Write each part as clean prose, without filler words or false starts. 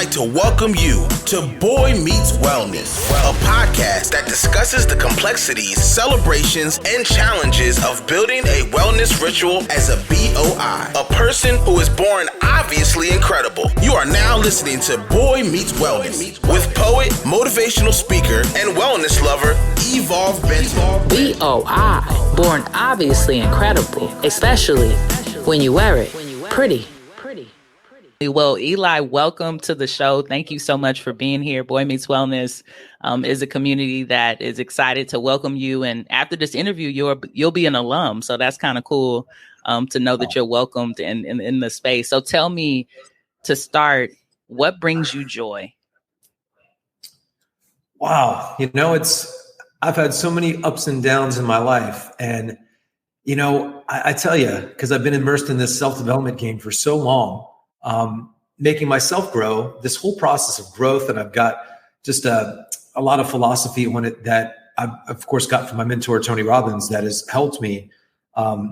like to welcome you to Boy Meets Wellness, a podcast that discusses the complexities, celebrations, and challenges of building a wellness ritual as a BOI, a person who is born obviously incredible. You are now listening to Boy Meets Wellness with poet, motivational speaker, and wellness lover, Evolve Benton. BOI, born obviously incredible, especially when you wear it pretty. Well, Eli, welcome to the show. Thank you so much for being here. Boy Meets Wellness is a community that is excited to welcome you. And after this interview, you'll be an alum. So that's kind of cool to know that you're welcomed in the space. So tell me, to start, what brings you joy? Wow. I've had so many ups and downs in my life. And, I tell you, because I've been immersed in this self-development game for so long, making myself grow, this whole process of growth. And I've got just a lot of philosophy on it that I've, of course, got from my mentor, Tony Robbins, that has helped me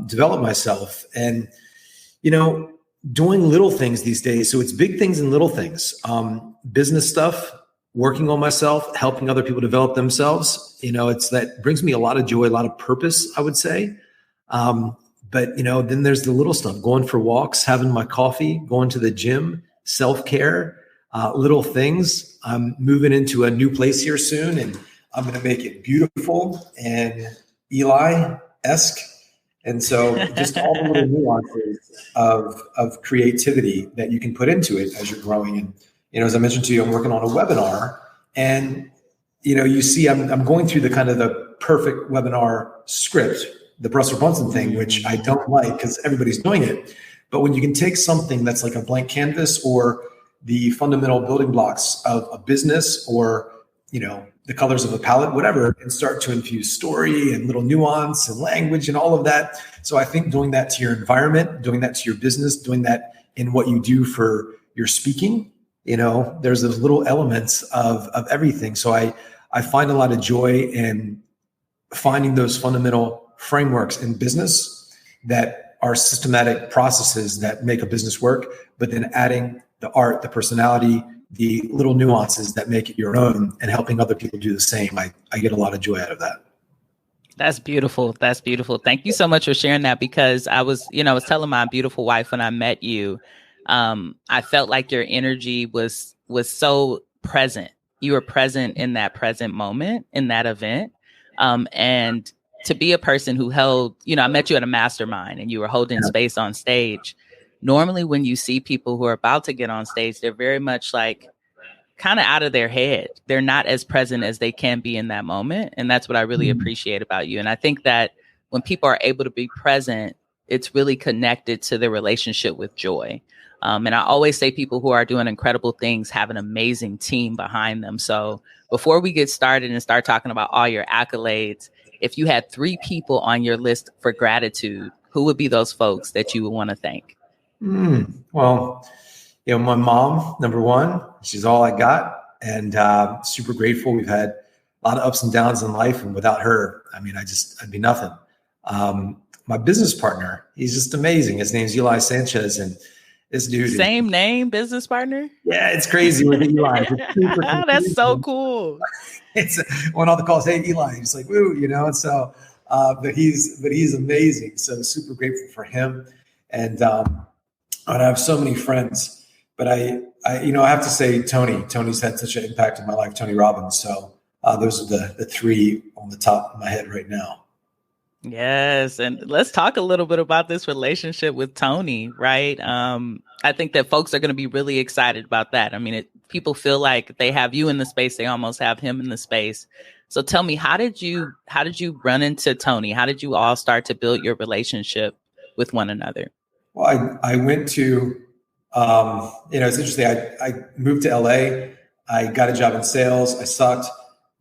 develop myself. And, doing little things these days. So it's big things and little things, business stuff, working on myself, helping other people develop themselves. It's that brings me a lot of joy, a lot of purpose, I would say. But then there's the little stuff, going for walks, having my coffee, going to the gym, self-care, little things. I'm moving into a new place here soon, and I'm going to make it beautiful and Eli-esque. And so just all the little nuances of creativity that you can put into it as you're growing. And, as I mentioned to you, I'm working on a webinar, and, you see, I'm going through the kind of the perfect webinar script, the Russell Brunson thing, which I don't like because everybody's doing it. But when you can take something that's like a blank canvas or the fundamental building blocks of a business or, the colors of a palette, whatever, and start to infuse story and little nuance and language and all of that. So I think doing that to your environment, doing that to your business, doing that in what you do for your speaking, there's those little elements of everything. So I find a lot of joy in finding those fundamental frameworks in business that are systematic processes that make a business work, but then adding the art, the personality, the little nuances that make it your own, and helping other people do the same. I get a lot of joy out of that. That's beautiful. That's beautiful. Thank you so much for sharing that, because I was telling my beautiful wife when I met you, I felt like your energy was so present. You were present in that present moment, in that event. And to be a person who held, I met you at a mastermind and you were holding space on stage. Normally when you see people who are about to get on stage, they're very much like kind of out of their head. They're not as present as they can be in that moment. And that's what I really appreciate about you. And I think that when people are able to be present, it's really connected to their relationship with joy. And I always say people who are doing incredible things have an amazing team behind them. So before we get started and start talking about all your accolades, if you had 3 people on your list for gratitude, who would be those folks that you would want to thank? Well, my mom, number one, she's all I got, and super grateful. We've had a lot of ups and downs in life, and without her, I'd be nothing. My business partner, he's just amazing. His name's Eli Sanchez, and this dude. Same name, business partner? Yeah, it's crazy with Eli. That's so cool. It's on all the calls, hey Eli, he's like, woo, and so, but he's amazing. So super grateful for him. And I have so many friends, but I have to say Tony's had such an impact in my life, Tony Robbins. So those are the 3 on the top of my head right now. Yes. And let's talk a little bit about this relationship with Tony, right? I think that folks are going to be really excited about that. People feel like they have you in the space. They almost have him in the space. So tell me, how did you run into Tony? How did you all start to build your relationship with one another? Well, I went to, it's interesting. I moved to LA. I got a job in sales. I sucked,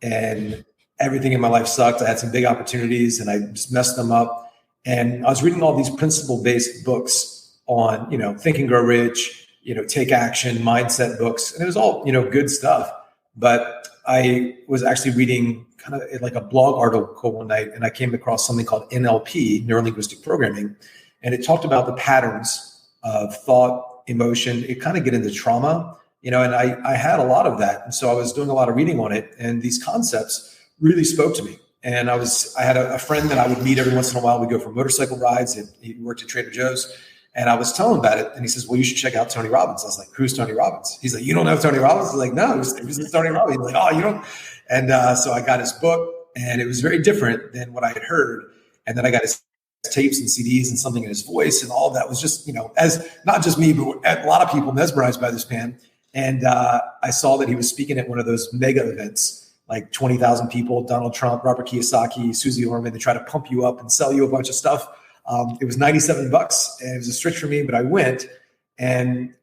and everything in my life sucked. I had some big opportunities and I just messed them up. And I was reading all these principle-based books on, Think and Grow Rich, Take Action, mindset books. And it was all, good stuff. But I was actually reading kind of like a blog article one night, and I came across something called NLP, neuro-linguistic programming. And it talked about the patterns of thought, emotion. It kind of get into trauma and I had a lot of that. And so I was doing a lot of reading on it, and these concepts really spoke to me. And I had a friend that I would meet every once in a while. We'd go for motorcycle rides, and he worked at Trader Joe's. And I was telling him about it, and he says, well, you should check out Tony Robbins. I was like, who's Tony Robbins? He's like, you don't know Tony Robbins? I was like, no, who's Tony Robbins? He's like, oh, you don't? And so I got his book, and it was very different than what I had heard. And then I got his tapes and CDs and something in his voice, and all of that was just, as not just me, but a lot of people mesmerized by this man. And I saw that he was speaking at one of those mega events, like 20,000 people, Donald Trump, Robert Kiyosaki, Susie Orman. They try to pump you up and sell you a bunch of stuff. It was $97, and it was a stretch for me, but I went, and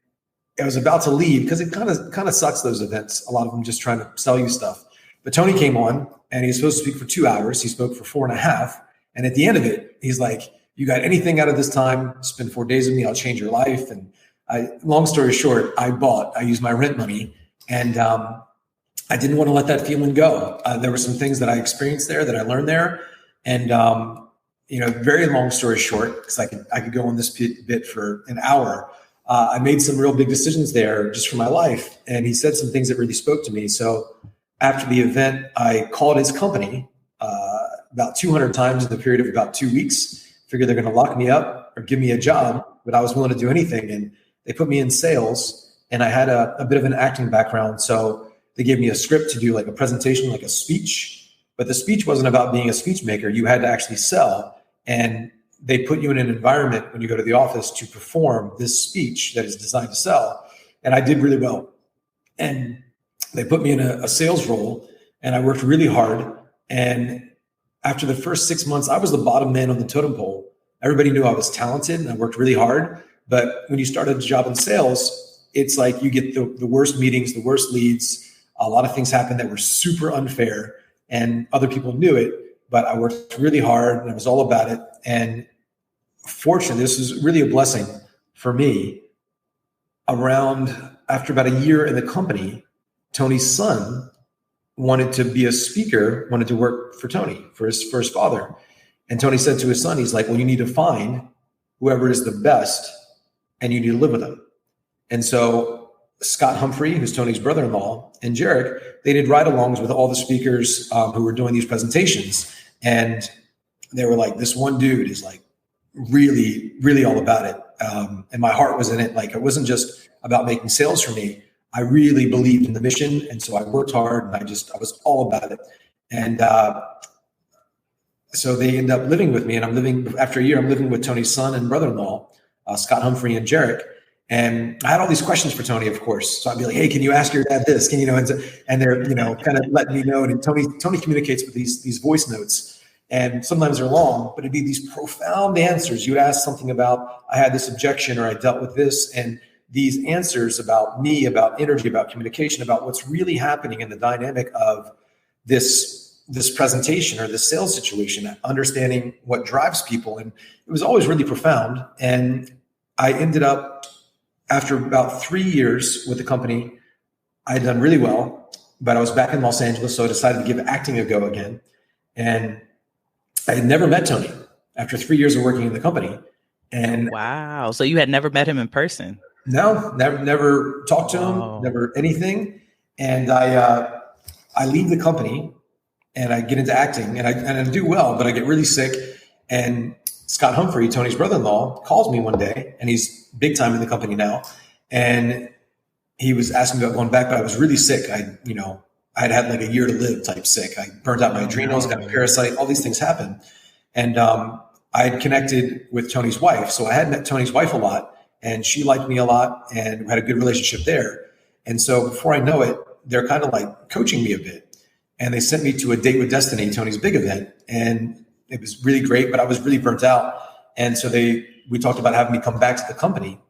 I was about to leave because it kind of sucks, those events. A lot of them just trying to sell you stuff. But Tony came on, and he was supposed to speak for 2 hours. He spoke for 4.5. And at the end of it, he's like, you got anything out of this time? Spend 4 days with me. I'll change your life. And long story short, I used my rent money, and I didn't want to let that feeling go. There were some things that I experienced there, that I learned there. And, very long story short, because I could go on this bit for an hour. I made some real big decisions there just for my life. And he said some things that really spoke to me. So after the event, I called his company about 200 times in the period of about 2 weeks. Figured they're going to lock me up or give me a job, but I was willing to do anything. And they put me in sales, and I had a bit of an acting background. So they gave me a script to do like a presentation, like a speech, but the speech wasn't about being a speech maker. You had to actually sell. And they put you in an environment when you go to the office to perform this speech that is designed to sell. And I did really well. And they put me in a sales role, and I worked really hard. And after the first 6 months, I was the bottom man on the totem pole. Everybody knew I was talented and I worked really hard. But when you start a job in sales, it's like you get the worst meetings, the worst leads. A lot of things happened that were super unfair, and other people knew it. But I worked really hard, and I was all about it. And fortunately, this was really a blessing for me. After about a year in the company, Tony's son wanted to be a speaker, wanted to work for Tony, for his father. And Tony said to his son, he's like, well, you need to find whoever is the best, and you need to live with them. And so Scott Humphrey, who's Tony's brother-in-law, and Jarek, they did ride-alongs with all the speakers who were doing these presentations. And they were like, this one dude is like really, really all about it. And my heart was in it. Like, it wasn't just about making sales for me. I really believed in the mission. And so I worked hard, and I was all about it. And so they end up living with me, and after a year, I'm living with Tony's son and brother-in-law, Scott Humphrey and Jarek. And I had all these questions for Tony, of course. So I'd be like, hey, can you ask your dad this? And they're, kind of letting me know. And Tony communicates with these voice notes, and sometimes they're long, but it'd be these profound answers. You would ask something about, I had this objection, or I dealt with this. And these answers about me, about energy, about communication, about what's really happening in the dynamic of this presentation or this sales situation, understanding what drives people. And it was always really profound. And I ended up, after about 3 years with the company, I had done really well, but I was back in Los Angeles. So I decided to give acting a go again. And I had never met Tony after 3 years of working in the company. And wow. So you had never met him in person? No, never talked to him, never anything. And I leave the company, and I get into acting, and I do well, but I get really sick. And Scott Humphrey, Tony's brother-in-law, calls me one day, and he's big time in the company now. And he was asking about going back, but I was really sick. I'd had like a year to live type sick. I burnt out my adrenals, got a parasite, all these things happened. And I had connected with Tony's wife. So I had met Tony's wife a lot, and she liked me a lot, and we had a good relationship there. And so before I know it, they're kind of like coaching me a bit. And they sent me to a Date with Destiny, Tony's big event. And it was really great, but I was really burnt out. And so we talked about having me come back to the company.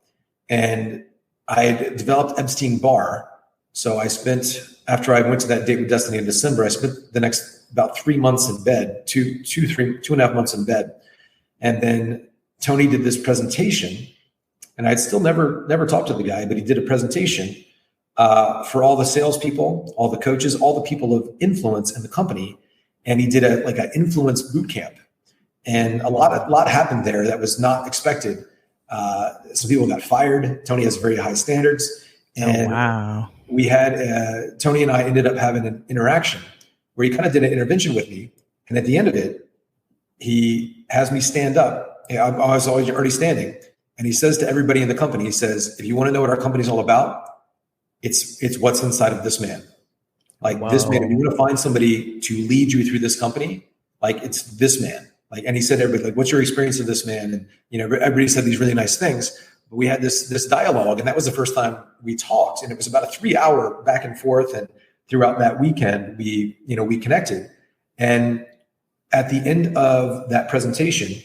And I had developed Epstein-Barr. So after I went to that Date with Destiny in December, I spent the next about 3 months in bed, 2.5 months in bed. And then Tony did this presentation, and I'd still never talked to the guy, but he did a presentation for all the salespeople, all the coaches, all the people of influence in the company. And he did an influence boot camp. And a lot happened there that was not expected. Some people got fired. Tony has very high standards. And wow. we had, Tony and I ended up having an interaction where he kind of did an intervention with me. And at the end of it, he has me stand up. I was always already standing. And he says to everybody in the company, he says, if you want to know what our company's all about, it's what's inside of this man. Like this man, if you want to find somebody to lead you through this company, like it's this man. Like, and he said to everybody, like, what's your experience of this man? And, everybody said these really nice things, but we had this dialogue, and that was the first time we talked. And it was about a 3-hour back and forth. And throughout that weekend, we connected. And at the end of that presentation,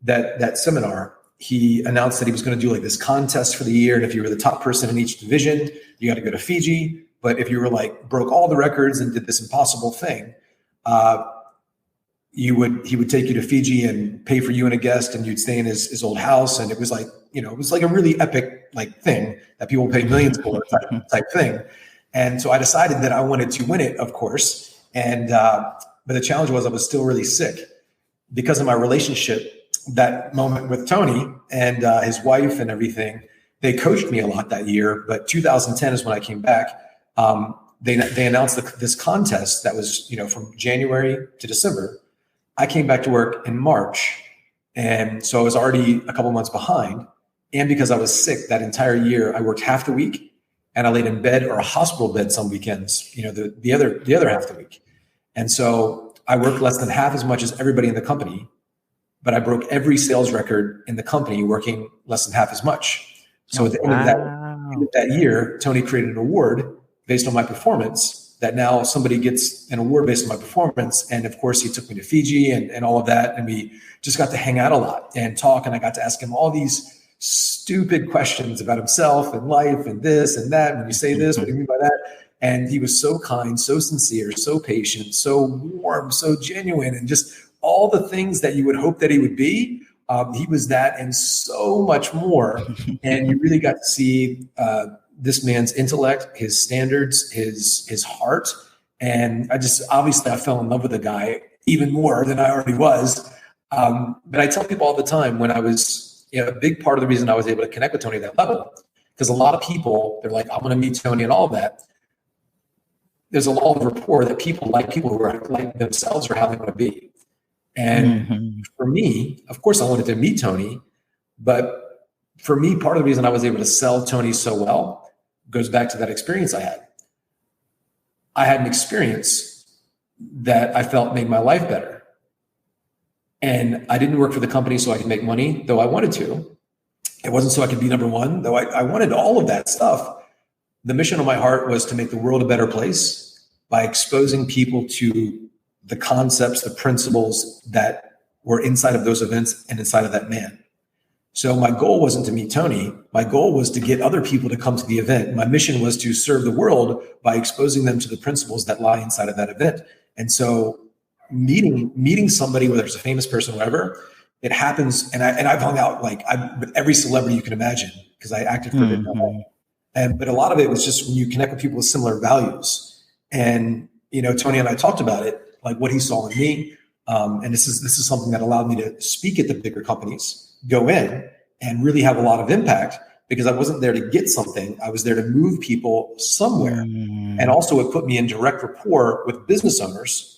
that seminar, he announced that he was going to do like this contest for the year. And if you were the top person in each division, you got to go to Fiji. But if you were like broke all the records and did this impossible thing, he would take you to Fiji and pay for you and a guest, and you'd stay in his old house. And it was like, it was like a really epic like thing that people pay millions for type thing. And so I decided that I wanted to win it, of course. And, but the challenge was I was still really sick because of my relationship, that moment with Tony and his wife and everything. They coached me a lot that year, but 2010 is when I came back. They announced this contest that was, from January to December. I came back to work in March. And so I was already a couple months behind. And because I was sick that entire year, I worked half the week and I laid in bed or a hospital bed some weekends, the other half the week. And so I worked less than half as much as everybody in the company, but I broke every sales record in the company working less than half as much. So at the end of that year, Tony created an award based on my performance, that now somebody gets an award based on my performance. And of course, he took me to Fiji and all of that. And we just got to hang out a lot and talk. And I got to ask him all these stupid questions about himself and life and this and that. When you say this, what do you mean by that? And he was so kind, so sincere, so patient, so warm, so genuine, and just all the things that you would hope that he would be. He was that and so much more. And you really got to see this man's intellect, his standards, his heart. And obviously I fell in love with the guy even more than I already was. But I tell people all the time, when I was, a big part of the reason I was able to connect with Tony at that level, because a lot of people, they're like, I want to meet Tony and all of that. There's a law of rapport that people who are like themselves or how they want to be. And for me, of course, I wanted to meet Tony, but for me, part of the reason I was able to sell Tony so well goes back to that experience I had. I had an experience that I felt made my life better. And I didn't work for the company so I could make money, though I wanted to. It wasn't so I could be number one, though I wanted all of that stuff. The mission of my heart was to make the world a better place by exposing people to the concepts, the principles that were inside of those events and inside of that man. So my goal wasn't to meet Tony. My goal was to get other people to come to the event. My mission was to serve the world by exposing them to the principles that lie inside of that event. And so meeting somebody, whether it's a famous person or whatever, it happens. And I've hung out with every celebrity you can imagine, because I acted for a bit. But a lot of it was just when you connect with people with similar values. And, Tony and I talked about it, like what he saw in me. And this is something that allowed me to speak at the bigger companies, go in and really have a lot of impact, because I wasn't there to get something. I was there to move people somewhere. And also it put me in direct rapport with business owners,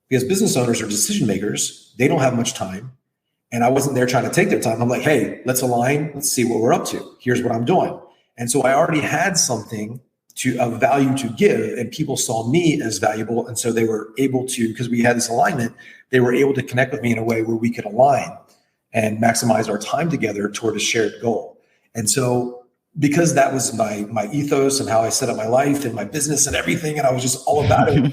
because business owners are decision makers. They don't have much time. And I wasn't there trying to take their time. I'm like, hey, let's align. Let's see what we're up to. Here's what I'm doing. And so I already had something of value to give, and people saw me as valuable. And so they were able to, because we had this alignment, they were able to connect with me in a way where we could align and maximize our time together toward a shared goal. And so because that was my ethos and how I set up my life and my business and everything, and I was just all about it,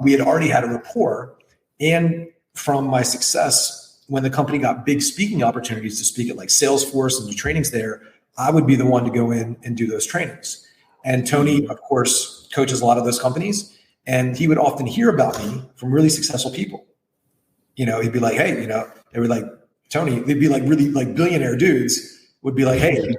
we had already had a rapport. And from my success, when the company got big speaking opportunities to speak at like Salesforce and do trainings there, I would be the one to go in and do those trainings. And Tony, of course, coaches a lot of those companies, and he would often hear about me from really successful people. He'd be like, hey, they were like, Tony, they'd be like really like billionaire dudes would be like, hey,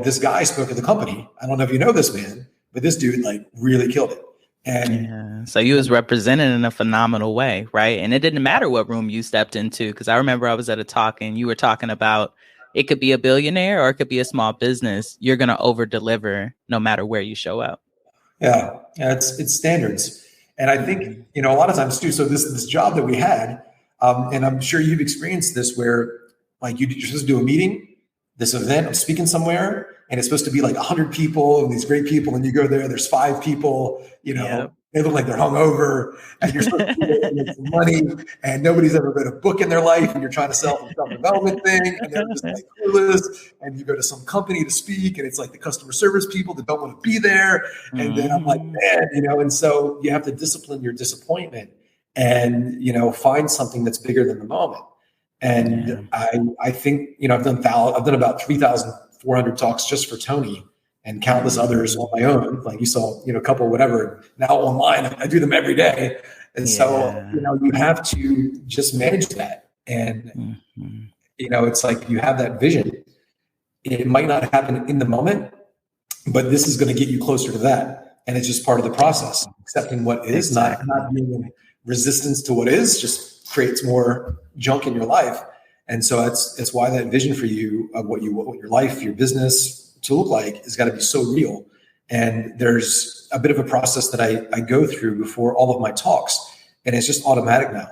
this guy spoke at the company. I don't know if you know this man, but this dude like really killed it. And so you was represented in a phenomenal way, right? And it didn't matter what room you stepped into, because I remember I was at a talk and you were talking about It could be a billionaire or it could be a small business. You're going to over deliver no matter where you show up. Yeah, it's standards. And I think, a lot of times too, so this job that we had, and I'm sure you've experienced this where like you're supposed to do a meeting, this event, I'm speaking somewhere, and it's supposed to be like 100 people and these great people. And you go there's 5 people, they look like they're hungover, and you're supposed to make some money, and nobody's ever read a book in their life, and you're trying to sell a self-development thing, and they're just like clueless. And you go to some company to speak, and it's like the customer service people that don't want to be there. And then I'm like, man, and so you have to discipline your disappointment and, find something that's bigger than the moment. And I think, I've done about 3,400 talks just for Tony, and countless others on my own. Like you saw, a couple, whatever. Now online, I do them every day. And so, you have to just manage that. And, it's like you have that vision. It might not happen in the moment, but this is going to get you closer to that. And it's just part of the process. Accepting what is, not being in resistance to what is, just creates more junk in your life. And so it's why that vision for you of what your life, your business to look like has got to be so real. And there's a bit of a process that I go through before all of my talks, and it's just automatic now.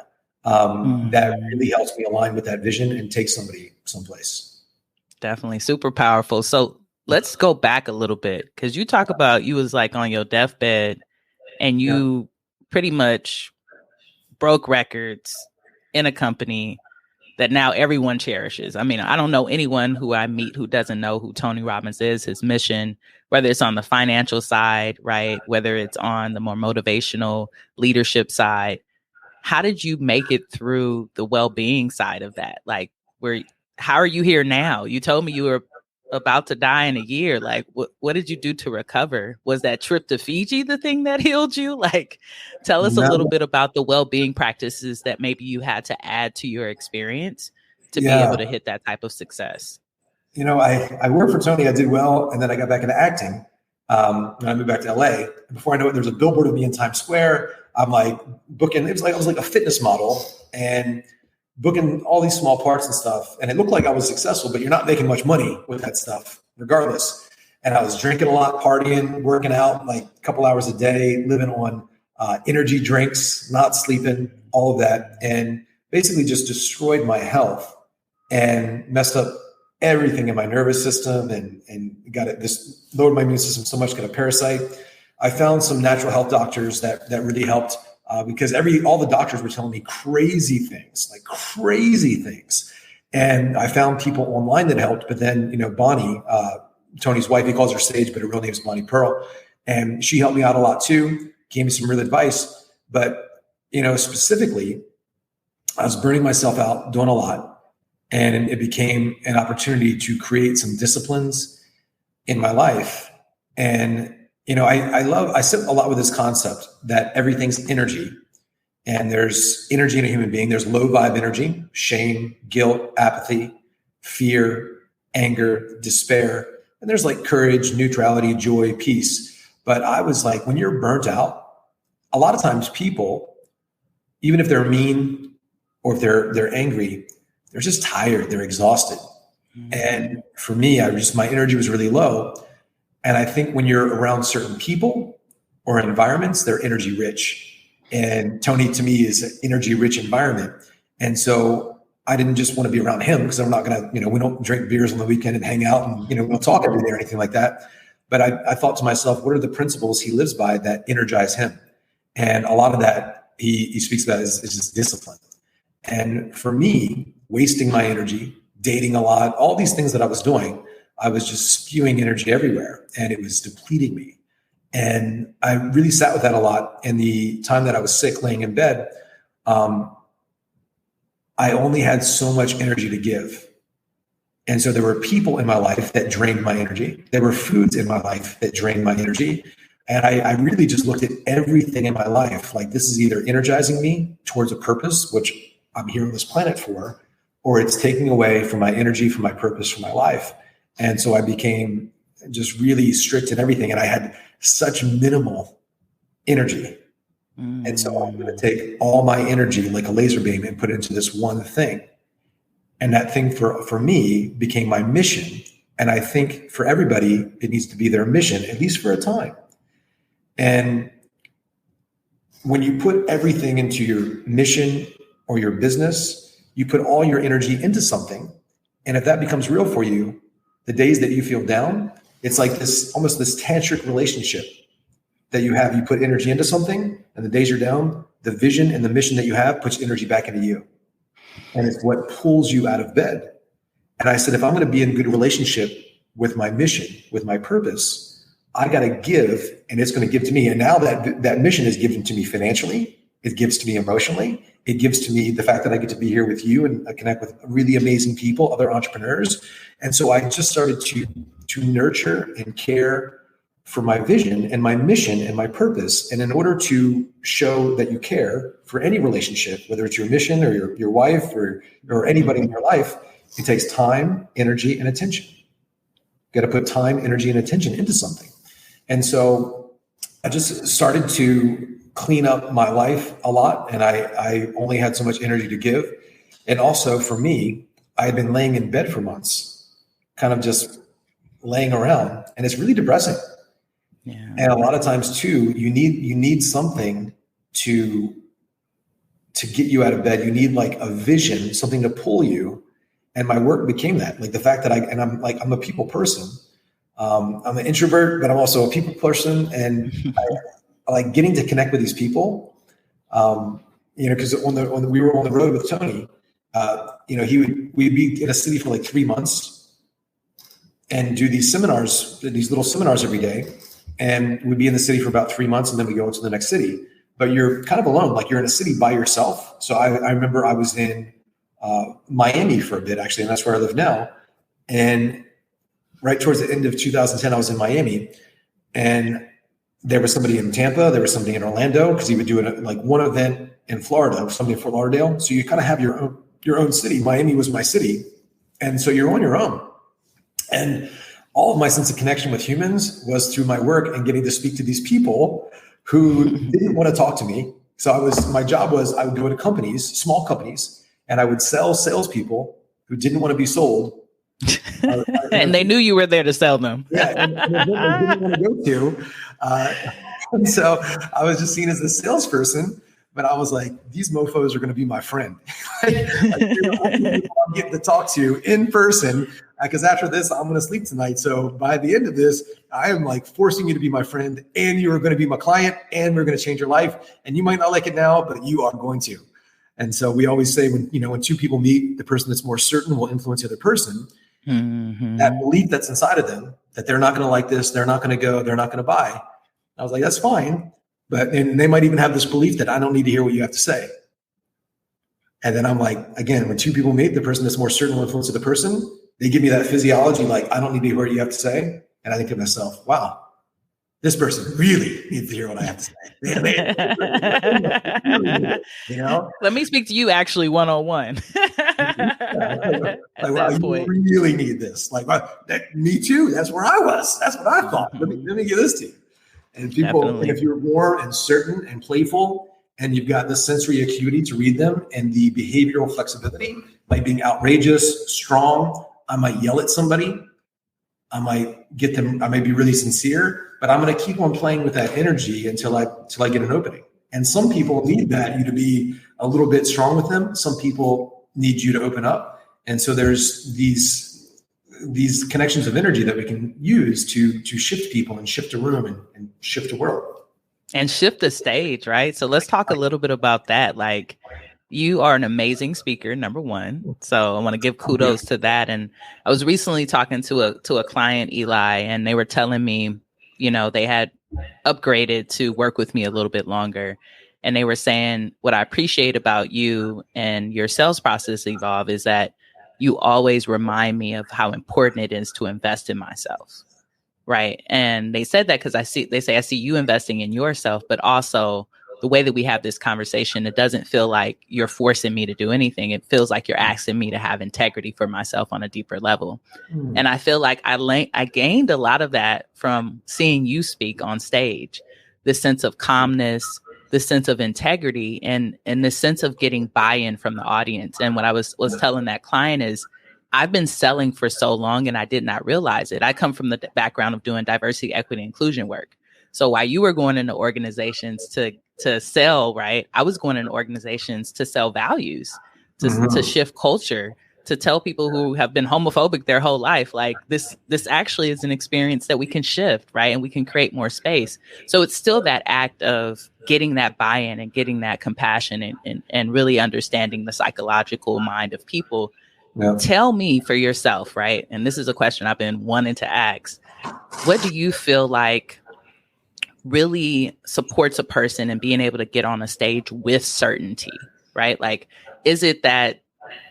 That really helps me align with that vision and take somebody someplace. Definitely super powerful. So let's go back a little bit, because you talk about you was like on your deathbed and you pretty much broke records in a company that now everyone cherishes. I mean, I don't know anyone who I meet who doesn't know who Tony Robbins is, his mission, whether it's on the financial side, right? Whether it's on the more motivational leadership side. How did you make it through the well-being side of that? Like, how are you here now? You told me you were about to die in a year. Like, what did you do to recover? Was that trip to Fiji the thing that healed you? Like, tell us a little bit about the well-being practices that maybe you had to add to your experience to be able to hit that type of success. I worked for Tony. I did well. And then I got back into acting. And I moved back to LA. And before I know it, there's a billboard of me in Times Square. I'm like booking, I was like a fitness model and booking all these small parts and stuff. And it looked like I was successful, but you're not making much money with that stuff regardless. And I was drinking a lot, partying, working out like a couple hours a day, living on energy drinks, not sleeping, all of that. And basically just destroyed my health and messed up everything in my nervous system and this lowered my immune system so much, got a parasite. I found some natural health doctors that really helped. Because all the doctors were telling me crazy things. And I found people online that helped, but then, Bonnie, Tony's wife, he calls her Sage, but her real name is Bonnie Pearl. And she helped me out a lot too, gave me some real advice. But, specifically, I was burning myself out, doing a lot. And it became an opportunity to create some disciplines in my life. And I sit a lot with this concept that everything's energy, and there's energy in a human being. There's low vibe energy, shame, guilt, apathy, fear, anger, despair. And there's like courage, neutrality, joy, peace. But I was like, when you're burnt out, a lot of times people, even if they're mean or if they're angry, they're just tired. They're exhausted. And for me, my energy was really low. And I think when you're around certain people or environments, they're energy rich. And Tony, to me, is an energy rich environment. And so I didn't just want to be around him because I'm not going to, we don't drink beers on the weekend and hang out and, we don't talk every day or anything like that. But I thought to myself, what are the principles he lives by that energize him? And a lot of that he speaks about is just discipline. And for me, wasting my energy, dating a lot, all these things that I was doing, I was just spewing energy everywhere and it was depleting me. And I really sat with that a lot. In the time that I was sick, laying in bed, I only had so much energy to give. And so there were people in my life that drained my energy. There were foods in my life that drained my energy. And I really just looked at everything in my life like this is either energizing me towards a purpose, which I'm here on this planet for, or it's taking away from my energy, from my purpose, from my life. And so I became just really strict in everything. And I had such minimal energy. And so I'm going to take all my energy like a laser beam and put it into this one thing. And that thing for me became my mission. And I think for everybody, it needs to be their mission, at least for a time. And when you put everything into your mission or your business, you put all your energy into something. And if that becomes real for you, the days that you feel down, it's like almost this tantric relationship that you have. You put energy into something, and the days you're down, the vision and the mission that you have puts energy back into you. And it's what pulls you out of bed. And I said, if I'm going to be in good relationship with my mission, with my purpose, I got to give, and it's going to give to me. And now that mission is given to me financially. It gives to me emotionally. It gives to me the fact that I get to be here with you and connect with really amazing people, other entrepreneurs. And so I just started to nurture and care for my vision and my mission and my purpose. And in order to show that you care for any relationship, whether it's your mission or your wife or anybody in your life, it takes time, energy, and attention. You got to put time, energy, and attention into something. And so I just started to clean up my life a lot, and I only had so much energy to give. And also for me, I had been laying in bed for months, kind of just laying around, and it's really depressing. Yeah. And a lot of times too, you need something to get you out of bed. You need like a vision, something to pull you. And my work became that. Like the fact that I'm a people person. I'm an introvert, but I'm also a people person, and I like getting to connect with these people. Because when we were on the road with Tony, we'd be in a city for like 3 months and do these seminars, these little seminars every day, and we'd be in the city for about 3 months, and then we go into the next city. But you're kind of alone, like you're in a city by yourself. So I remember I was in Miami for a bit, actually, and that's where I live now. And right towards the end of 2010, I was in Miami, and there was somebody in Tampa, there was somebody in Orlando, because he would do one event in Florida, somebody in Fort Lauderdale. So you kind of have your own city. Miami was my city, and so you're on your own. And all of my sense of connection with humans was through my work and getting to speak to these people who didn't want to talk to me. So my job was I would go to companies, small companies, and I would sell salespeople who didn't want to be sold. And they knew you were there to sell them. Yeah, and they didn't want to go to. And so I was just seen as a salesperson, but I was like, these mofos are going to be my friend. I'm getting to talk to in person, because after this, I'm going to sleep tonight. So by the end of this, I am like forcing you to be my friend, and you are going to be my client, and we're going to change your life. And you might not like it now, but you are going to. And so we always say when two people meet, the person that's more certain will influence the other person. Mm-hmm. That belief that's inside of them, that they're not going to like this, they're not going to go, they're not going to buy. I was like, that's fine. And they might even have this belief that I don't need to hear what you have to say. And then I'm like, again, when two people meet, the person that's more certain will influence the person. They give me that physiology, like, I don't need to hear what you have to say. And I think to myself, wow, this person really needs to hear what I have to say. Let me speak to you actually one-on-one. Wow, you really need this. Like, me too. That's where I was. That's what I thought. Let me give this to you. And people, if you're warm and certain and playful, and you've got the sensory acuity to read them and the behavioral flexibility, like being outrageous, strong, I might yell at somebody. I might get them. I might be really sincere, but I'm going to keep on playing with that energy until I get an opening. And some people need you to be a little bit strong with them. Some people need you to open up. And so there's these connections of energy that we can use to shift people and shift a room and shift a world. And shift the stage, right? So let's talk a little bit about that. Like, you are an amazing speaker, number one. So I want to give kudos to that. And I was recently talking to a client, Eli, and they were telling me, they had upgraded to work with me a little bit longer. And they were saying, what I appreciate about you and your sales process, Evolve, is that you always remind me of how important it is to invest in myself. Right. And they said that because I see you investing in yourself, but also the way that we have this conversation, it doesn't feel like you're forcing me to do anything. It feels like you're asking me to have integrity for myself on a deeper level. And I feel like I gained a lot of that from seeing you speak on stage, this sense of calmness, the sense of integrity and the sense of getting buy-in from the audience. And what I was telling that client is, I've been selling for so long and I did not realize it. I come from the background of doing diversity, equity, inclusion work. So while you were going into organizations to sell, right, I was going into organizations to sell values, to shift culture, to tell people who have been homophobic their whole life, like this actually is an experience that we can shift, right? And we can create more space. So it's still that act of getting that buy-in and getting that compassion and really understanding the psychological mind of people. Yeah. Tell me for yourself, right? And this is a question I've been wanting to ask. What do you feel like really supports a person in being able to get on a stage with certainty, right? Like, is it that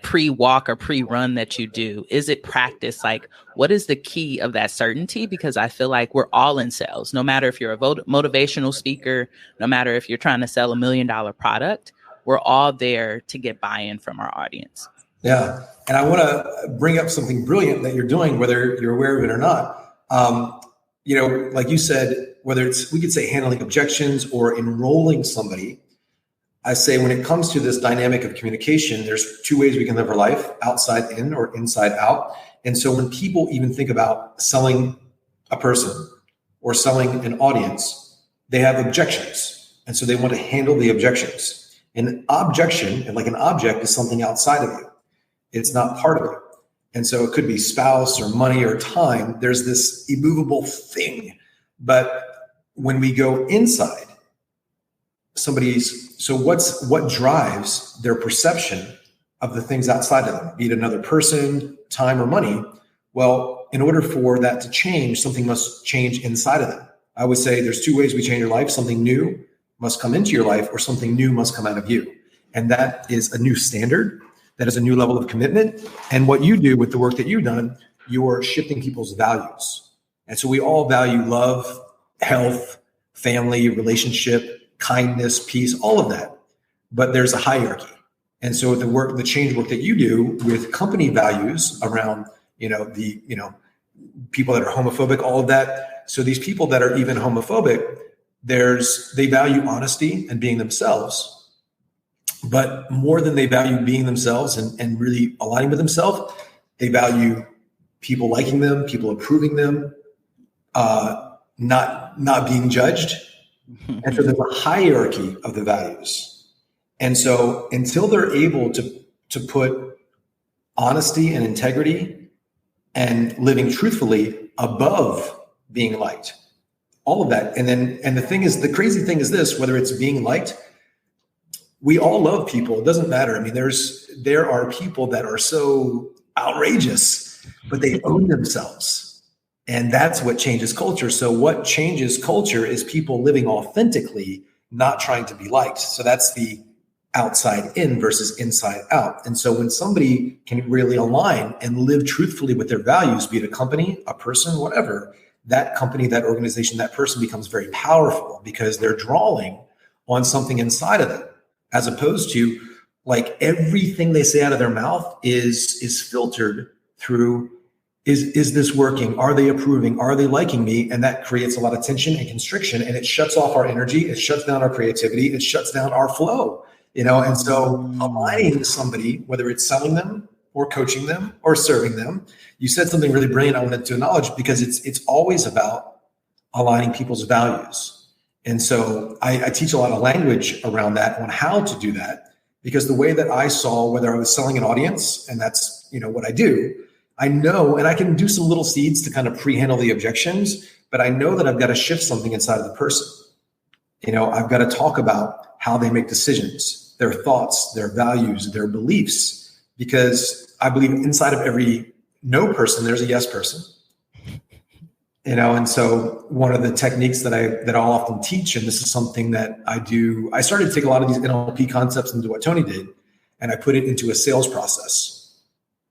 pre-walk or pre-run that you do? Is it practice? Like, what is the key of that certainty? Because I feel like we're all in sales, no matter if you're a motivational speaker, no matter if you're trying to sell $1 million product, we're all there to get buy-in from our audience. Yeah. And I want to bring up something brilliant that you're doing, whether you're aware of it or not. Like you said, whether it's, we could say handling objections or enrolling somebody. I say when it comes to this dynamic of communication, there's two ways we can live our life: outside in or inside out. And so when people even think about selling a person or selling an audience, they have objections. And so they want to handle the objections. An objection, like an object, is something outside of you. It's not part of you. And so it could be spouse or money or time. There's this immovable thing. But when we go inside, what drives their perception of the things outside of them, be it another person, time, or money? Well, in order for that to change, something must change inside of them. I would say there's two ways we change your life. Something new must come into your life, or something new must come out of you. And that is a new standard. That is a new level of commitment. And what you do with the work that you've done, you're shifting people's values. And so we all value love, health, family, relationship, kindness, peace, all of that. But there's a hierarchy. And so the change work that you do with company values around, people that are homophobic, all of that. So these people that are even homophobic, they value honesty and being themselves. But more than they value being themselves and really aligning with themselves, they value people liking them, people approving them, not being judged. And so there's a hierarchy of the values. And so until they're able to put honesty and integrity and living truthfully above being liked, all of that. And the crazy thing is this, whether it's being liked, we all love people. It doesn't matter. I mean, there are people that are so outrageous, but they own themselves. And that's what changes culture. So what changes culture is people living authentically, not trying to be liked. So that's the outside in versus inside out. And so when somebody can really align and live truthfully with their values, be it a company, a person, whatever, that company, that organization, that person becomes very powerful because they're drawing on something inside of them, as opposed to like everything they say out of their mouth is filtered through, is this working? Are they approving? Are they liking me? And that creates a lot of tension and constriction, and it shuts off our energy. It shuts down our creativity. It shuts down our flow, and so aligning somebody, whether it's selling them or coaching them or serving them, you said something really brilliant I wanted to acknowledge, because it's always about aligning people's values. And so I teach a lot of language around that, on how to do that, because the way that I saw, whether I was selling an audience, and that's, what I do, I know, and I can do some little seeds to kind of pre-handle the objections, but I know that I've got to shift something inside of the person. I've got to talk about how they make decisions, their thoughts, their values, their beliefs, because I believe inside of every no person, there's a yes person. And so one of the techniques that I'll often teach, and this is something that I do, I started to take a lot of these NLP concepts into what Tony did, and I put it into a sales process.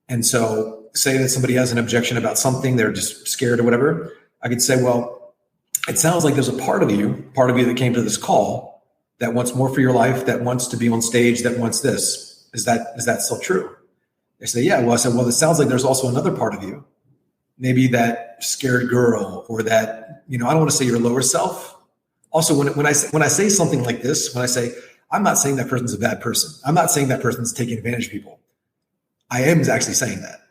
And so say that somebody has an objection about something, they're just scared or whatever. I could say, well, it sounds like there's a part of you that came to this call that wants more for your life, that wants to be on stage, that wants this. Is that still true? They say, yeah. Well, I said, well, it sounds like there's also another part of you. Maybe that scared girl, or that, I don't want to say your lower self, Also, when I say something like this, when I say, I'm not saying that person's a bad person. I'm not saying that person's taking advantage of people. I am actually saying that.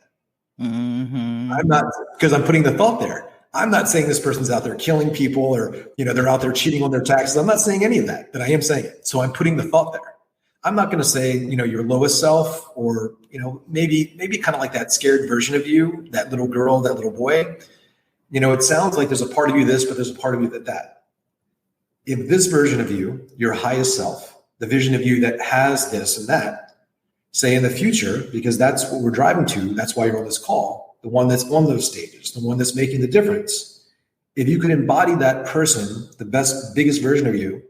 Mm-hmm. I'm not, because I'm putting the thought there. I'm not saying this person's out there killing people or, they're out there cheating on their taxes. I'm not saying any of that, but I am saying it. So I'm putting the thought there. I'm not going to say, your lowest self or, maybe kind of like that scared version of you, that little girl, that little boy. It sounds like there's a part of you this, but there's a part of you that. If this version of you, your highest self, the vision of you that has this and that, say in the future, because that's what we're driving to, that's why you're on this call, the one that's on those stages, the one that's making the difference. If you could embody that person, the biggest version of you,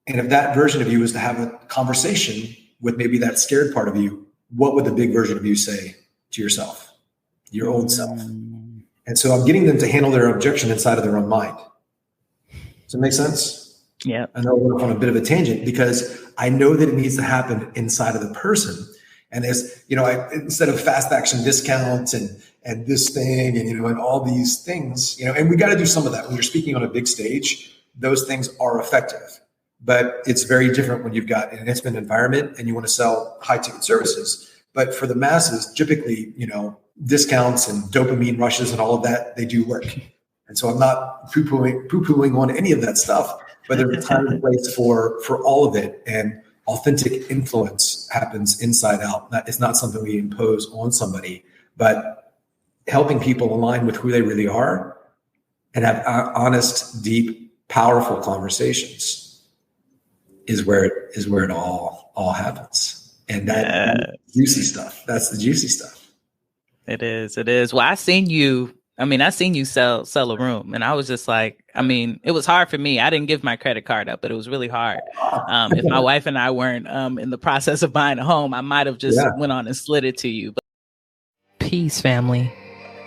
and if that version of you was to have a conversation with maybe that scared part of you, what would the big version of you say to yourself, your old self? And so I'm getting them to handle their objection inside of their own mind. Does that make sense? Yeah. I know we're on a bit of a tangent because I know that it needs to happen inside of the person. And there's, instead of fast action discounts and this thing and all these things, and we got to do some of that. When you're speaking on a big stage, those things are effective. But it's very different when you've got an intimate environment and you want to sell high ticket services. But for the masses, typically, discounts and dopamine rushes and all of that, they do work. And so I'm not poo-pooing on any of that stuff, but there's a time and place for all of it. And authentic influence happens inside out. It's not something we impose on somebody, but helping people align with who they really are and have honest, deep, powerful conversations is where it all happens. And that's juicy stuff. That's the juicy stuff. It is. Well, I seen you sell a room, and I was just like, it was hard for me. I didn't give my credit card up, but it was really hard. If my wife and I weren't in the process of buying a home, I might have just went on and slid it to you. But peace, family.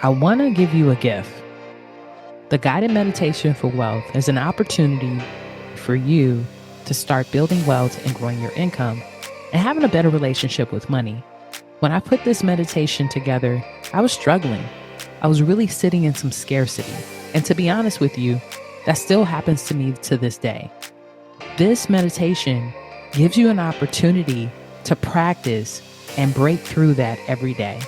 I want to give you a gift. The guided meditation for wealth is an opportunity for you to start building wealth and growing your income and having a better relationship with money. When I put this meditation together, I was struggling. I was really sitting in some scarcity. And to be honest with you, that still happens to me to this day. This meditation gives you an opportunity to practice and break through that every day.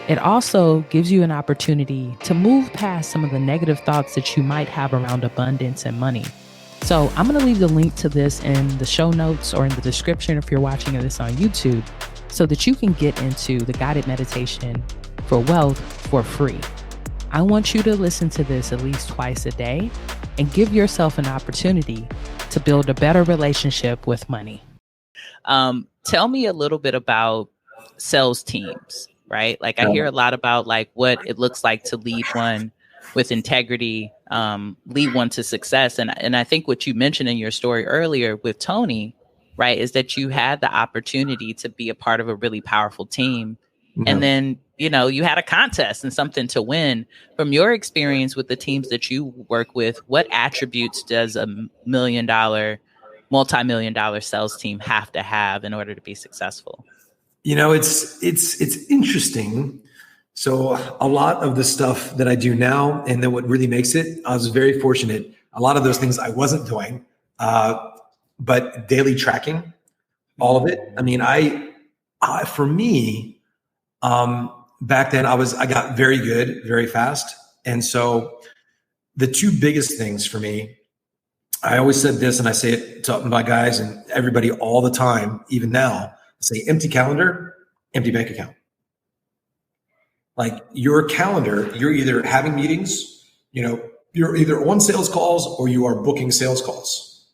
It also gives you an opportunity to move past some of the negative thoughts that you might have around abundance and money. So I'm going to leave the link to this in the show notes or in the description if you're watching this on YouTube so that you can get into the guided meditation for wealth for free. I want you to listen to this at least twice a day and give yourself an opportunity to build a better relationship with money. Tell me a little bit about sales teams, right? Like I hear a lot about like what it looks like to lead one with integrity, lead one to success. And I think what you mentioned in your story earlier with Tony, right, is that you had the opportunity to be a part of a really powerful team. Mm-hmm. And then, you had a contest and something to win. From your experience with the teams that you work with, what attributes does a multi-million-dollar sales team have to have in order to be successful? It's interesting. So a lot of the stuff that I do now, and then what really makes it, I was very fortunate. A lot of those things I wasn't doing, but daily tracking, all of it. For me, back then I got very good, very fast. And so the two biggest things for me, I always said this, and I say it to my guys and everybody all the time, even now, I say empty calendar, empty bank account. Like your calendar, you're either having meetings, you're either on sales calls or you are booking sales calls.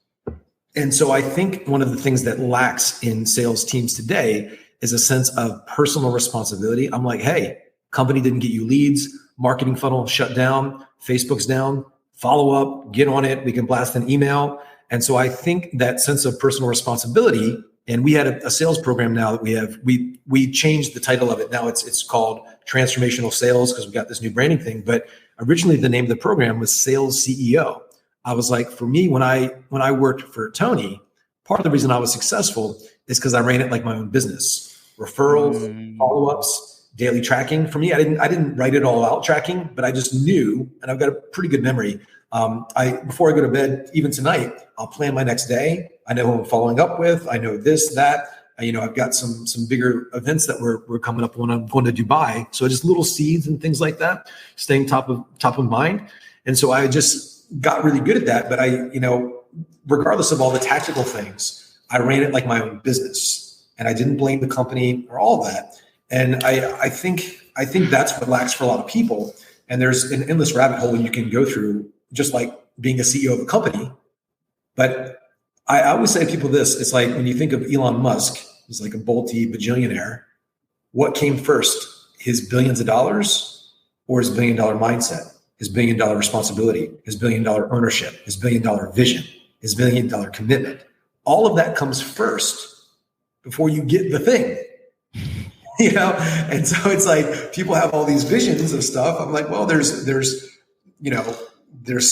And so I think one of the things that lacks in sales teams today is a sense of personal responsibility. I'm like, hey, company didn't get you leads, marketing funnel shut down, Facebook's down, follow up, get on it. We can blast an email. And so I think that sense of personal responsibility, and we had a sales program now that we changed the title of it. Now it's called Transformational Sales because we got this new branding thing. But originally the name of the program was Sales CEO. I was like, for me, when I worked for Tony, part of the reason I was successful is because I ran it like my own business. Referrals, follow-ups, daily tracking. For me, I didn't write it all out tracking, but I just knew, and I've got a pretty good memory, Before I go to bed, even tonight, I'll plan my next day. I know who I'm following up with. I know this, that. I've got some bigger events that we're coming up when I'm going to Dubai. So just little seeds and things like that, staying top of mind. And so I just got really good at that. But regardless of all the tactical things, I ran it like my own business, and I didn't blame the company or all that. And I think that's what lacks for a lot of people. And there's an endless rabbit hole you can go through, just like being a CEO of a company. But I always say to people this: it's like when you think of Elon Musk, he's like a bolty bajillionaire. What came first, his billions of dollars or his $1 billion mindset, his $1 billion responsibility, his $1 billion ownership, his $1 billion vision, his $1 billion commitment? All of that comes first before you get the thing. And so it's like people have all these visions of stuff. I'm like, well, there's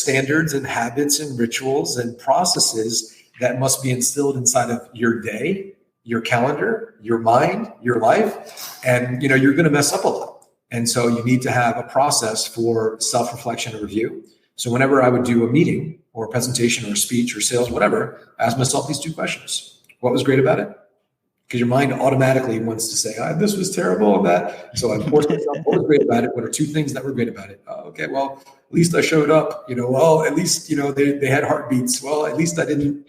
standards and habits and rituals and processes that must be instilled inside of your day, your calendar, your mind, your life. And, you're going to mess up a lot. And so you need to have a process for self-reflection and review. So whenever I would do a meeting or a presentation or a speech or sales, whatever, I ask myself these two questions. What was great about it? Because your mind automatically wants to say, this was terrible and that. So I force myself, what was great about it? What are two things that were great about it? Okay, well, at least I showed up, well, at least, they had heartbeats. Well, at least I didn't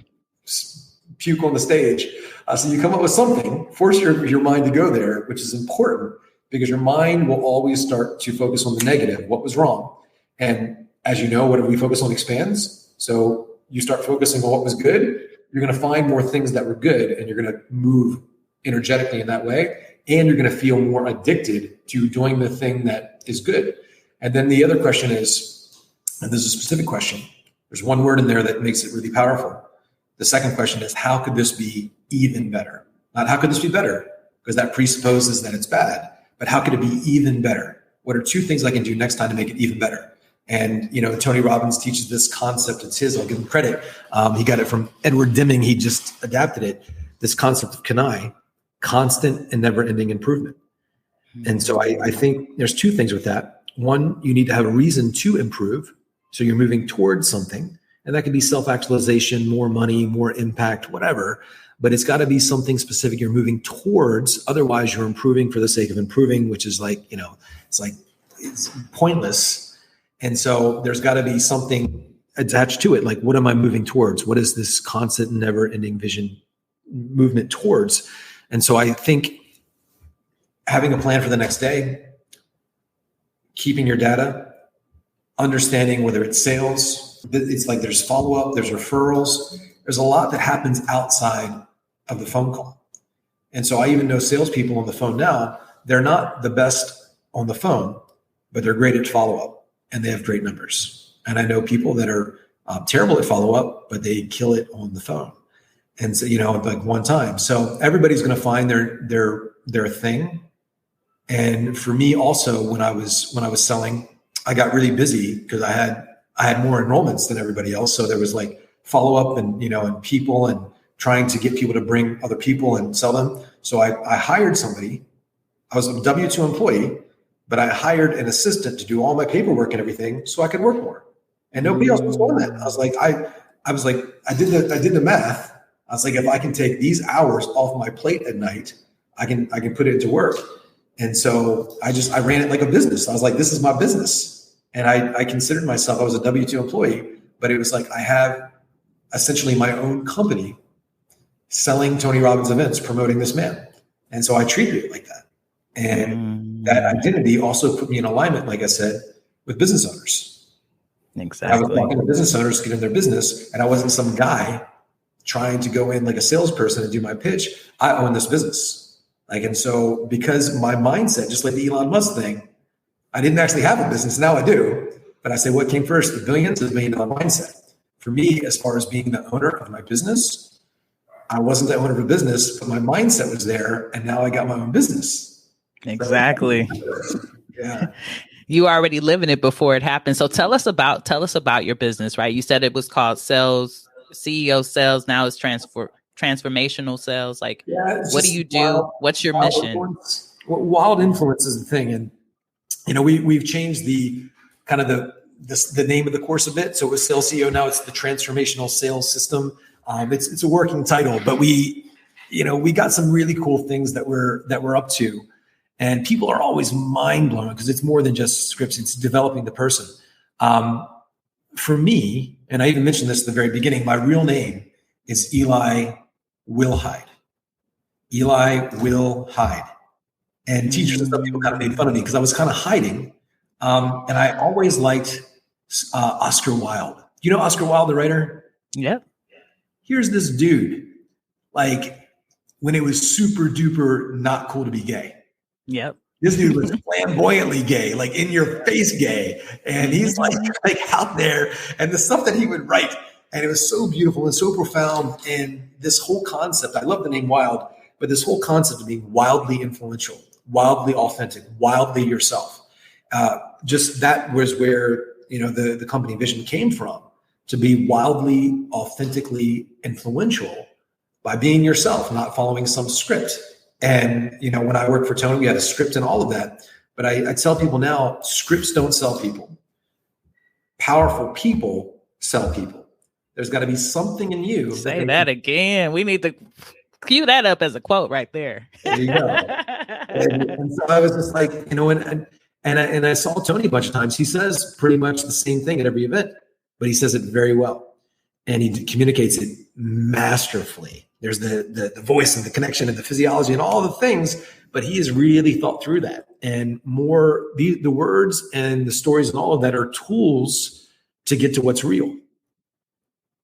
puke on the stage. So you come up with something, force your mind to go there, which is important because your mind will always start to focus on the negative, what was wrong. And as you know, whatever we focus on expands. So you start focusing on what was good, you're going to find more things that were good, and you're going to move energetically in that way. And you're going to feel more addicted to doing the thing that is good. And then the other question is, and this is a specific question, there's one word in there that makes it really powerful. The second question is, how could this be even better? Not how could this be better, because that presupposes that it's bad, but how could it be even better? What are two things I can do next time to make it even better? And, Tony Robbins teaches this concept. It's his, I'll give him credit. He got it from Edward Deming. He just adapted it. This concept of CANI, constant and never ending improvement. And so I think there's two things with that. One, you need to have a reason to improve. So you're moving towards something, and that could be self-actualization, more money, more impact, whatever. But it's got to be something specific you're moving towards. Otherwise, you're improving for the sake of improving, which is like, it's pointless. And so there's got to be something attached to it. Like, what am I moving towards? What is this constant, never ending vision movement towards? And so I think having a plan for the next day, keeping your data, understanding whether it's sales, it's like there's follow-up, there's referrals. There's a lot that happens outside of the phone call. And so I even know salespeople on the phone now, they're not the best on the phone, but they're great at follow-up. And they have great numbers. And I know people that are terrible at follow-up, but they kill it on the phone. And so, like one time. So everybody's going to find their thing. And for me also, when I was selling, I got really busy because I had more enrollments than everybody else. So there was like follow-up and, and people and trying to get people to bring other people and sell them. So I hired somebody. I was a W-2 employee, but I hired an assistant to do all my paperwork and everything so I could work more. And nobody else was doing that. I did the math. I was like, if I can take these hours off my plate at night, I can put it into work. And so I ran it like a business. I was like, this is my business. And I considered myself, I was a W-2 employee, but it was like, I have essentially my own company selling Tony Robbins events, promoting this man. And so I treated it like that. And that identity also put me in alignment, like I said, with business owners. Exactly. I was talking to business owners to get in their business, and I wasn't some guy trying to go in like a salesperson and do my pitch. I own this business. And so because my mindset, just like the Elon Musk thing, I didn't actually have a business. Now I do. But I say, what came first, the billions or the $1 million mindset? For me, as far as being the owner of my business, I wasn't the owner of a business, but my mindset was there. And now I got my own business. Exactly. So, yeah. You already living it before it happened. So tell us about your business, right? You said it was called CEO Sales. Now it's transformational sales. Like, what do you do? What's your mission? Wild influence is the thing. And, we've changed the kind of the name of the course a bit. So it was Sales CEO. Now it's the Transformational Sales System. It's a working title, but we got some really cool things that we're up to, and people are always mind blown because it's more than just scripts. It's developing the person. For me, and I even mentioned this at the very beginning, my real name is Eli Wilde. Eli Wilde. And teachers and stuff, people kind of made fun of me because I was kind of hiding. And I always liked Oscar Wilde. You know Oscar Wilde, the writer? Yep. Here's this dude, like when it was super duper not cool to be gay. Yep. This dude was flamboyantly gay, like in your face gay. And he's like out there, and the stuff that he would write. And it was so beautiful and so profound. And this whole concept, I love the name Wild, but this whole concept of being wildly influential, wildly authentic, wildly yourself. Just that was where, the company vision came from, to be wildly, authentically influential by being yourself, not following some script. And, when I worked for Tony, we had a script and all of that. But I tell people now, scripts don't sell people. Powerful people sell people. There's got to be something in you. Say that again. We need to cue that up as a quote right there. There you go. and so I was just like, and I saw Tony a bunch of times. He says pretty much the same thing at every event, but he says it very well. And he communicates it masterfully. There's the voice and the connection and the physiology and all the things, but he has really thought through that. And more the words and the stories and all of that are tools to get to what's real.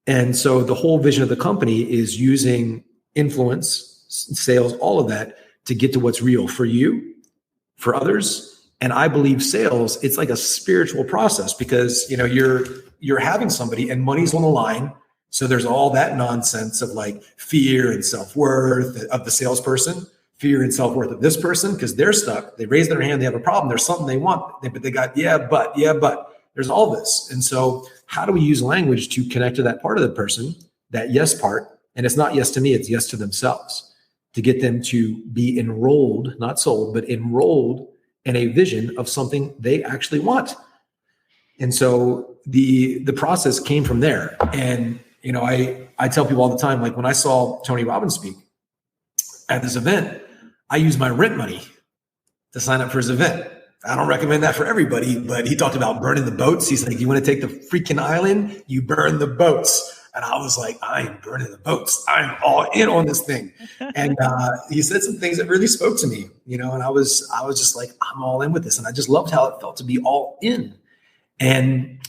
And so the whole vision of the company is using influence, sales, all of that to get to what's real for you, for others. And I believe sales, it's like a spiritual process because, you're having somebody and money's on the line. So there's all that nonsense of like fear and self-worth of the salesperson, fear and self-worth of this person, because they're stuck. They raise their hand. They have a problem. There's something they want, but they got, but there's all this. And so how do we use language to connect to that part of the person, that yes part? And it's not yes to me, it's yes to themselves, to get them to be enrolled, not sold, but enrolled in a vision of something they actually want. And so the process came from there. And, I tell people all the time, like when I saw Tony Robbins speak at this event, I used my rent money to sign up for his event. I don't recommend that for everybody, but he talked about burning the boats. He's like, you want to take the freaking island? You burn the boats. And I was like, I am burning the boats. I'm all in on this thing. And he said some things that really spoke to me, and I was just like, I'm all in with this. And I just loved how it felt to be all in. And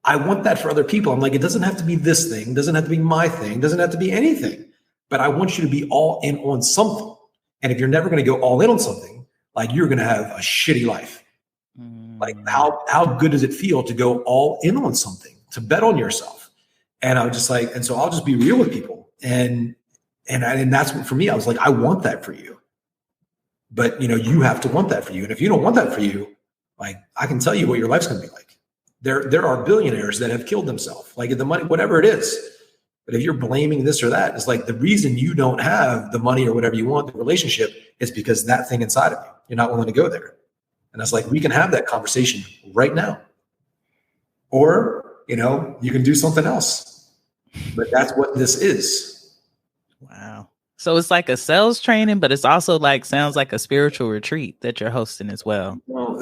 I want that for other people. I'm like, it doesn't have to be this thing. It doesn't have to be my thing. It doesn't have to be anything. But I want you to be all in on something. And if you're never going to go all in on something, like you're going to have a shitty life. Like how good does it feel to go all in on something, to bet on yourself? And I was just like, and so I'll just be real with people. And that's what, for me, I was like, I want that for you. But, you have to want that for you. And if you don't want that for you, like, I can tell you what your life's going to be like. There are billionaires that have killed themselves, like the money, whatever it is. But if you're blaming this or that, it's like the reason you don't have the money or whatever you want, the relationship, is because that thing inside of you, you're not willing to go there. And it's like, we can have that conversation right now. Or, you can do something else. But that's what this is. Wow. So it's like a sales training, but it's also sounds like a spiritual retreat that you're hosting as well. Well,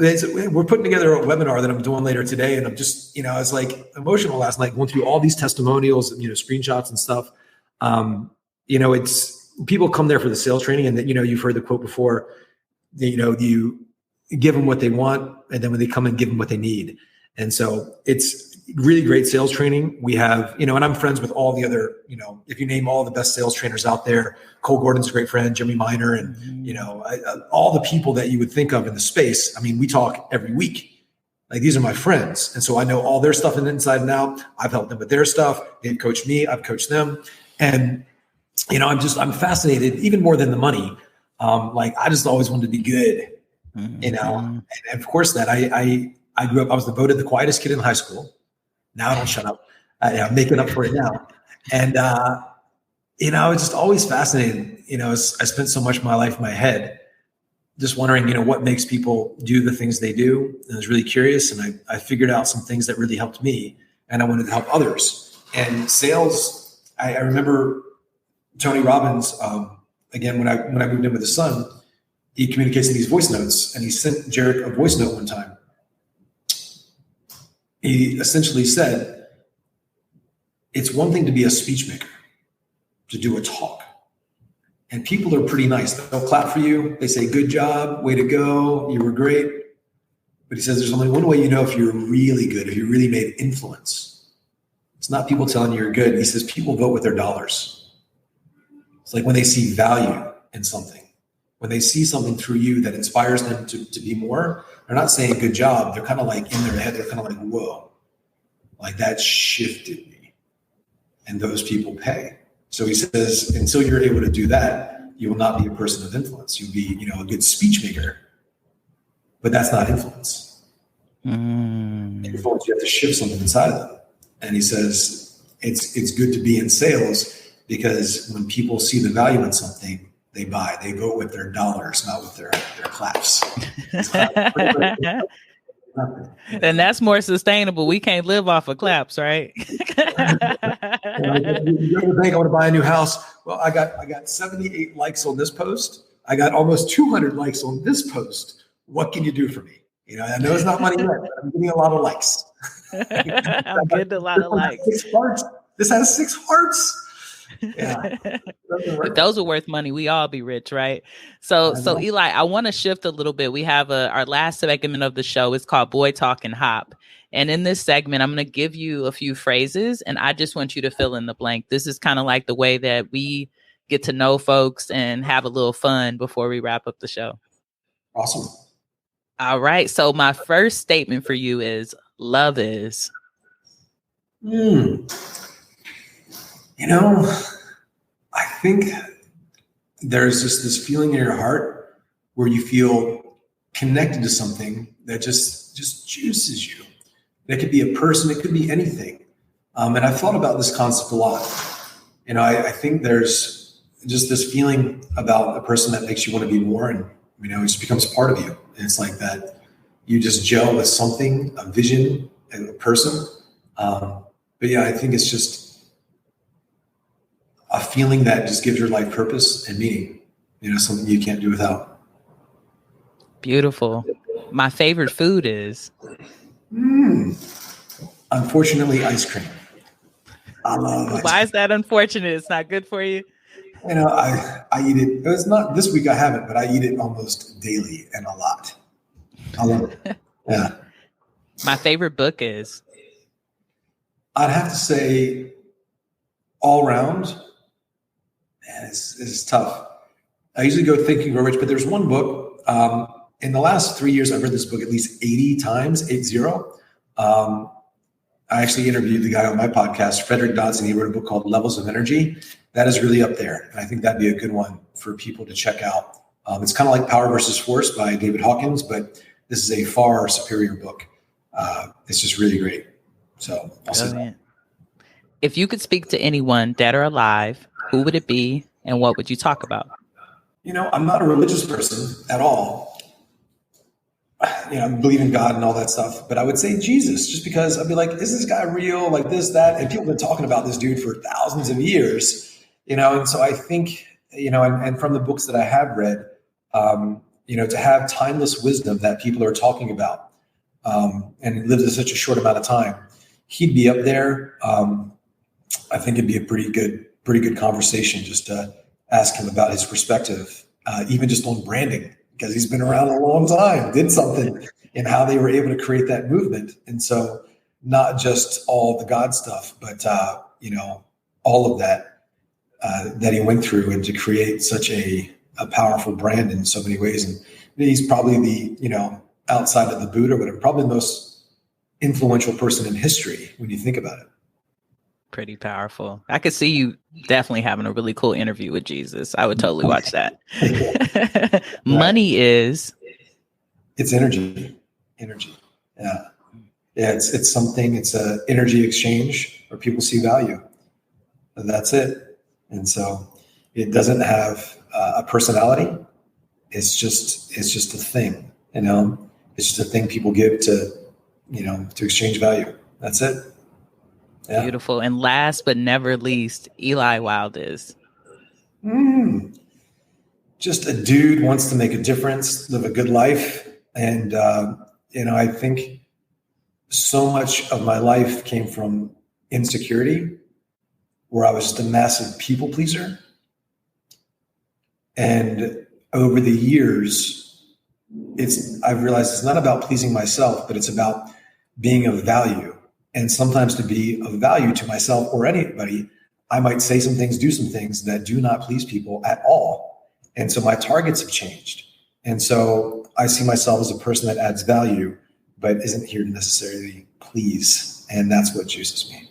we're putting together a webinar that I'm doing later today. And I'm just, I was like emotional last night going through all these testimonials, screenshots and stuff. It's people come there for the sales training, and that, you've heard the quote before, you give them what they want. And then when they come and give them what they need. And so it's really great sales training. We have, and I'm friends with all the other, if you name all the best sales trainers out there, Cole Gordon's a great friend, Jimmy Miner, and, all the people that you would think of in the space. I mean, we talk every week. Like, these are my friends. And so I know all their stuff inside and out. I've helped them with their stuff. They've coached me. I've coached them. And, I'm fascinated even more than the money. I just always wanted to be good, and of course that I grew up, I was devoted, the quietest kid in high school. Now I don't shut up. I'm making up for it now. And, I was just always fascinated. I spent so much of my life in my head, just wondering, what makes people do the things they do. And I was really curious, and I figured out some things that really helped me, and I wanted to help others. And sales, I remember Tony Robbins, again, when I moved in with his son, he communicates in these voice notes, and he sent Jared a voice note one time. He essentially said, it's one thing to be a speech maker, to do a talk. And people are pretty nice. They'll clap for you. They say, good job, way to go, you were great. But he says there's only one way you know if you're really good, if you really made influence. It's not people telling you you're good. He says people vote with their dollars. It's like when they see value in something, when they see something through you that inspires them to be more, they're not saying good job. They're kind of like in their head, they're kind of like, whoa, like that shifted me. And those people pay. So he says, until you're able to do that, you will not be a person of influence. You'll be, a good speech maker, but that's not influence. Influence, you have to shift something inside of them. And he says, it's good to be in sales because when people see the value in something, they buy. They vote with their dollars, not with their claps. And that's more sustainable. We can't live off of claps, right? You go to the bank, I want to buy a new house. Well, I got 78 likes on this post. I got almost 200 likes on this post. What can you do for me? I know it's not money yet, but I'm getting a lot of likes. I'm getting a lot of likes. This has 6 hearts. Yeah. If those are worth money, we all be rich, right? So Eli, I want to shift a little bit. We have our last segment of the show. It's called Boy Talk and Hop. And in this segment, I'm going to give you a few phrases, and I just want you to fill in the blank. This is kind of like the way that we get to know folks and have a little fun before we wrap up the show. Awesome. All right. So my first statement for you is love is. I think there's just this feeling in your heart where you feel connected to something that just juices you. It could be a person, it could be anything. And I've thought about this concept a lot. I think there's just this feeling about a person that makes you want to be more, and it just becomes part of you. And it's like that you just gel with something, a vision, a person. But yeah, I think it's just a feeling that just gives your life purpose and meaning, something you can't do without. Beautiful. My favorite food is? Unfortunately, ice cream. I love ice cream. Why is that unfortunate? It's not good for you? I eat it. It's not this week I haven't, but I eat it almost daily and a lot. I love it. Yeah. My favorite book is? I'd have to say all around. Man, it's tough. I usually go Think and Grow Rich, but there's one book. In the last 3 years, I've read this book at least 80 times, 80. I actually interviewed the guy on my podcast, Frederick Dodson. He wrote a book called Levels of Energy. That is really up there. And I think that'd be a good one for people to check out. It's kind of like Power versus Force by David Hawkins, but this is a far superior book. It's just really great. So I'll say that. If you could speak to anyone, dead or alive, who would it be and what would you talk about? I'm not a religious person at all. I believe in God and all that stuff, but I would say Jesus, just because I'd be like, is this guy real? Like this, that, and people have been talking about this dude for thousands of years, and so I think, and from the books that I have read, to have timeless wisdom that people are talking about, and lives in such a short amount of time, he'd be up there. I think it'd be a pretty good conversation just to ask him about his perspective, even just on branding, because he's been around a long time, did something in how they were able to create that movement. And so not just all the God stuff, but, all of that, that he went through and to create such a powerful brand in so many ways. And he's probably the, outside of the Buddha, whatever, probably the most influential person in history when you think about it. Pretty powerful. I could see you definitely having a really cool interview with Jesus. I would totally watch that. Money is? It's energy. Yeah. It's something, it's a energy exchange where people see value. That's it. And so it doesn't have a personality. it's just a thing, it's just a thing people give to, to exchange value. That's it. Yeah. Beautiful. And last but never least, Eli Wilde is. Just a dude wants to make a difference, live a good life. And, I think so much of my life came from insecurity, where I was just a massive people pleaser. And over the years, I've realized it's not about pleasing myself, but it's about being of value. And sometimes to be of value to myself or anybody, I might say some things, do some things that do not please people at all. And so my targets have changed. And so I see myself as a person that adds value, but isn't here to necessarily please. And that's what juices me.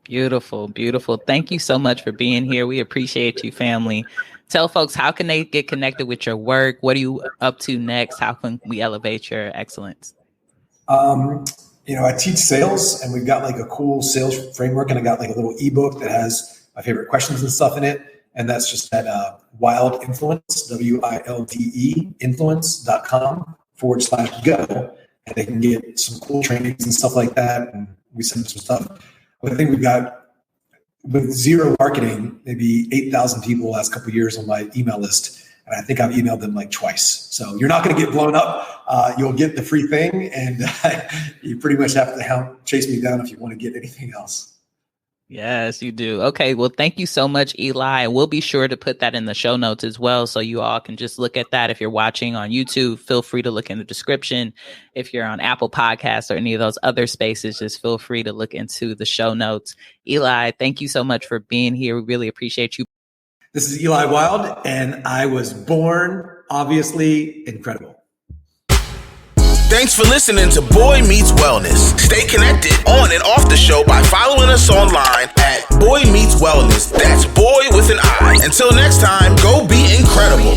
Beautiful, beautiful. Thank you so much for being here. We appreciate you, family. Tell folks, how can they get connected with your work? What are you up to next? How can we elevate your excellence? I teach sales, and we've got like a cool sales framework, and I got like a little ebook that has my favorite questions and stuff in it. And that's just at Wilde Influence, WILDE influence.com/go. And they can get some cool trainings and stuff like that. And we send them some stuff. I think we've got, with zero marketing, maybe 8,000 people the last couple of years on my email list. And I think I've emailed them like twice. So you're not going to get blown up. You'll get the free thing. And you pretty much have to chase me down if you want to get anything else. Yes, you do. Okay. Well, thank you so much, Eli. And we'll be sure to put that in the show notes as well, so you all can just look at that. If you're watching on YouTube, feel free to look in the description. If you're on Apple Podcasts or any of those other spaces, just feel free to look into the show notes. Eli, thank you so much for being here. We really appreciate you. This is Eli Wilde, and I was born, obviously, incredible. Thanks for listening to Boy Meets Wellness. Stay connected on and off the show by following us online at Boy Meets Wellness. That's boy with an I. Until next time, go be incredible.